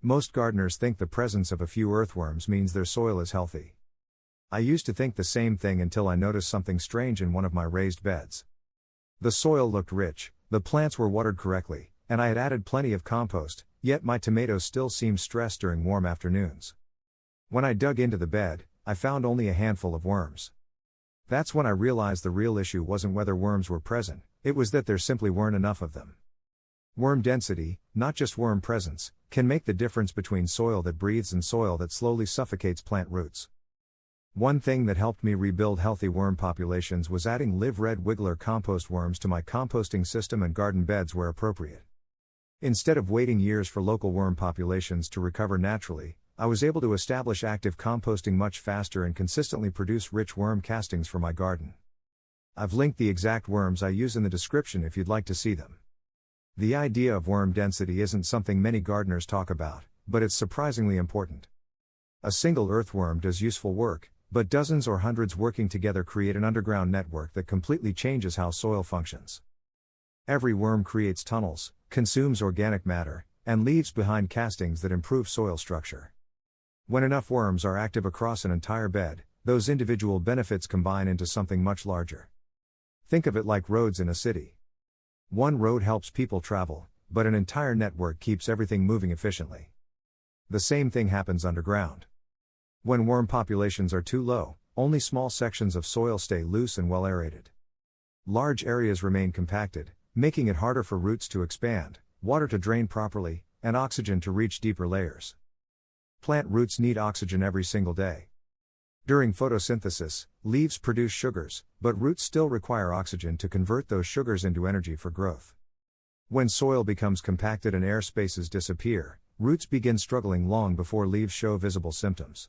Most gardeners think the presence of a few earthworms means their soil is healthy. I used to think the same thing until I noticed something strange in one of my raised beds. The soil looked rich, the plants were watered correctly, and I had added plenty of compost, yet my tomatoes still seemed stressed during warm afternoons. When I dug into the bed, I found only a handful of worms. That's when I realized the real issue wasn't whether worms were present, it was that there simply weren't enough of them. Worm density, not just worm presence, can make the difference between soil that breathes and soil that slowly suffocates plant roots. One thing that helped me rebuild healthy worm populations was adding live red wiggler compost worms to my composting system and garden beds where appropriate. Instead of waiting years for local worm populations to recover naturally, I was able to establish active composting much faster and consistently produce rich worm castings for my garden. I've linked the exact worms I use in the description if you'd like to see them. The idea of worm density isn't something many gardeners talk about, but it's surprisingly important. A single earthworm does useful work, but dozens or hundreds working together create an underground network that completely changes how soil functions. Every worm creates tunnels, consumes organic matter, and leaves behind castings that improve soil structure. When enough worms are active across an entire bed, those individual benefits combine into something much larger. Think of it like roads in a city. One road helps people travel, but an entire network keeps everything moving efficiently. The same thing happens underground. When worm populations are too low, only small sections of soil stay loose and well aerated. Large areas remain compacted, making it harder for roots to expand, water to drain properly, and oxygen to reach deeper layers. Plant roots need oxygen every single day. During photosynthesis, leaves produce sugars, but roots still require oxygen to convert those sugars into energy for growth. When soil becomes compacted and air spaces disappear, roots begin struggling long before leaves show visible symptoms.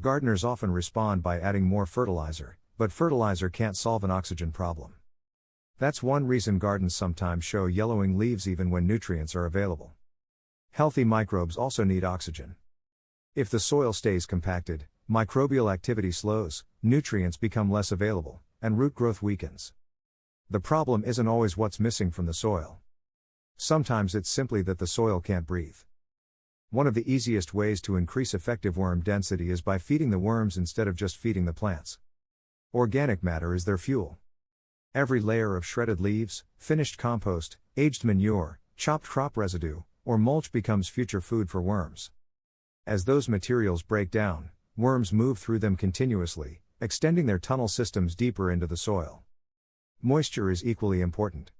Gardeners often respond by adding more fertilizer, but fertilizer can't solve an oxygen problem. That's one reason gardens sometimes show yellowing leaves even when nutrients are available. Healthy microbes also need oxygen. If the soil stays compacted, microbial activity slows, nutrients become less available, and root growth weakens. The problem isn't always what's missing from the soil. Sometimes it's simply that the soil can't breathe. One of the easiest ways to increase effective worm density is by feeding the worms instead of just feeding the plants. Organic matter is their fuel. Every layer of shredded leaves, finished compost, aged manure, chopped crop residue, or mulch becomes future food for worms. As those materials break down, worms move through them continuously, extending their tunnel systems deeper into the soil. Moisture is equally important.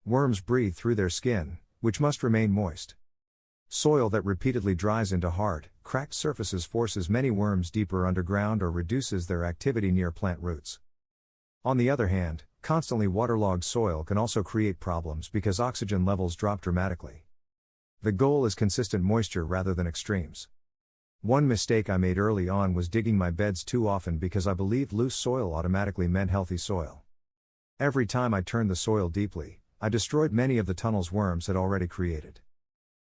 Worms breathe through their skin, which must remain moist. Soil that repeatedly dries into hard, cracked surfaces forces many worms deeper underground or reduces their activity near plant roots. On the other hand, constantly waterlogged soil can also create problems because oxygen levels drop dramatically. The goal is consistent moisture rather than extremes. One mistake I made early on was digging my beds too often because I believed loose soil automatically meant healthy soil. Every time I turned the soil deeply, I destroyed many of the tunnels worms had already created.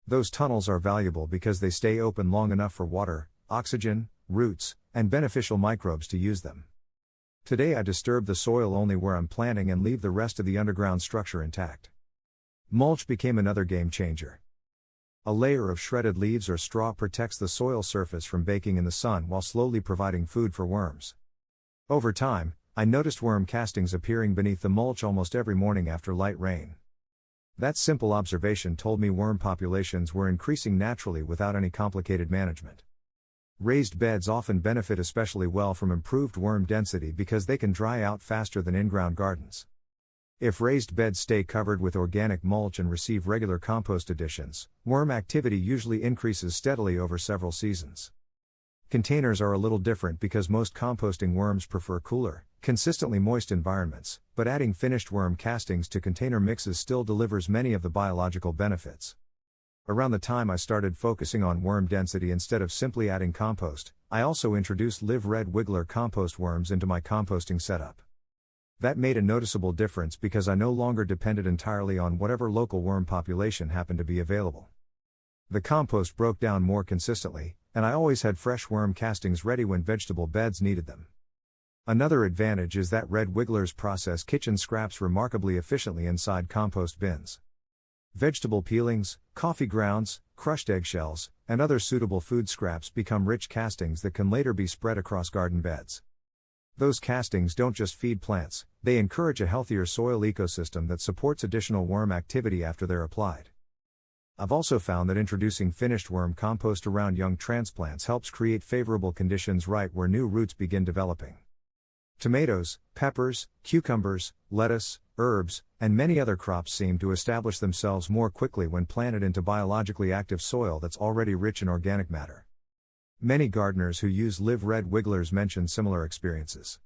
Those tunnels are valuable because they stay open long enough for water, oxygen, roots, and beneficial microbes to use them. Today I disturb the soil only where I'm planting and leave the rest of the underground structure intact. Mulch became another game changer. A layer of shredded leaves or straw protects the soil surface from baking in the sun while slowly providing food for worms. Over time, I noticed worm castings appearing beneath the mulch almost every morning after light rain. That simple observation told me worm populations were increasing naturally without any complicated management. Raised beds often benefit especially well from improved worm density because they can dry out faster than in-ground gardens. If raised beds stay covered with organic mulch and receive regular compost additions, worm activity usually increases steadily over several seasons. Containers are a little different because most composting worms prefer cooler, consistently moist environments, but adding finished worm castings to container mixes still delivers many of the biological benefits. Around the time I started focusing on worm density instead of simply adding compost, I also introduced live red wiggler compost worms into my composting setup. That made a noticeable difference because I no longer depended entirely on whatever local worm population happened to be available. The compost broke down more consistently, and I always had fresh worm castings ready when vegetable beds needed them. Another advantage is that red wigglers process kitchen scraps remarkably efficiently inside compost bins. Vegetable peelings, coffee grounds, crushed eggshells, and other suitable food scraps become rich castings that can later be spread across garden beds. Those castings don't just feed plants, they encourage a healthier soil ecosystem that supports additional worm activity after they're applied. I've also found that introducing finished worm compost around young transplants helps create favorable conditions right where new roots begin developing. Tomatoes, peppers, cucumbers, lettuce, herbs, and many other crops seem to establish themselves more quickly when planted into biologically active soil that's already rich in organic matter. Many gardeners who use live red wigglers mention similar experiences.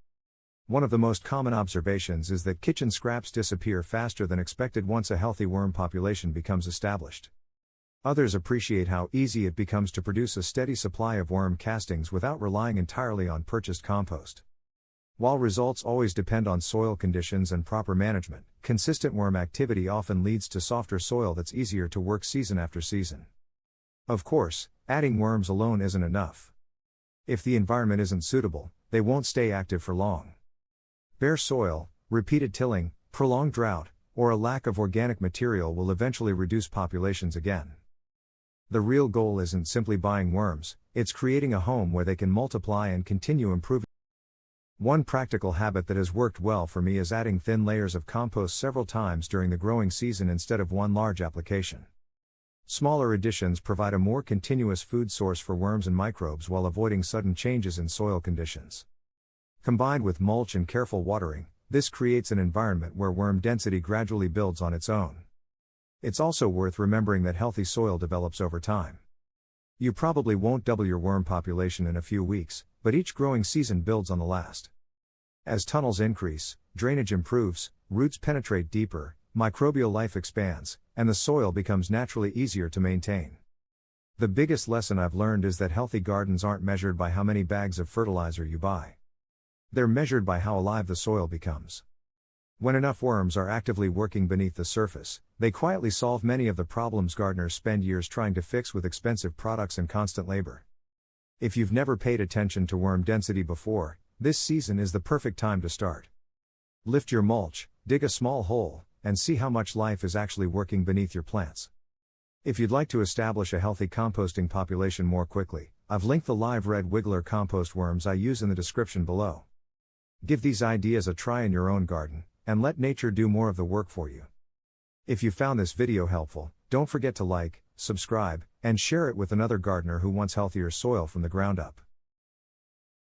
One of the most common observations is that kitchen scraps disappear faster than expected once a healthy worm population becomes established. Others appreciate how easy it becomes to produce a steady supply of worm castings without relying entirely on purchased compost. While results always depend on soil conditions and proper management, consistent worm activity often leads to softer soil that's easier to work season after season. Of course, adding worms alone isn't enough. If the environment isn't suitable, they won't stay active for long. Bare soil, repeated tilling, prolonged drought, or a lack of organic material will eventually reduce populations again. The real goal isn't simply buying worms, it's creating a home where they can multiply and continue improving. One practical habit that has worked well for me is adding thin layers of compost several times during the growing season instead of one large application. Smaller additions provide a more continuous food source for worms and microbes while avoiding sudden changes in soil conditions. Combined with mulch and careful watering, this creates an environment where worm density gradually builds on its own. It's also worth remembering that healthy soil develops over time. You probably won't double your worm population in a few weeks, but each growing season builds on the last. As tunnels increase, drainage improves, roots penetrate deeper, microbial life expands, and the soil becomes naturally easier to maintain. The biggest lesson I've learned is that healthy gardens aren't measured by how many bags of fertilizer you buy. They're measured by how alive the soil becomes. When enough worms are actively working beneath the surface, they quietly solve many of the problems gardeners spend years trying to fix with expensive products and constant labor. If you've never paid attention to worm density before, this season is the perfect time to start. Lift your mulch, dig a small hole, and see how much life is actually working beneath your plants. If you'd like to establish a healthy composting population more quickly, I've linked the live red wiggler compost worms I use in the description below. Give these ideas a try in your own garden, and let nature do more of the work for you. If you found this video helpful, don't forget to like, subscribe, and share it with another gardener who wants healthier soil from the ground up.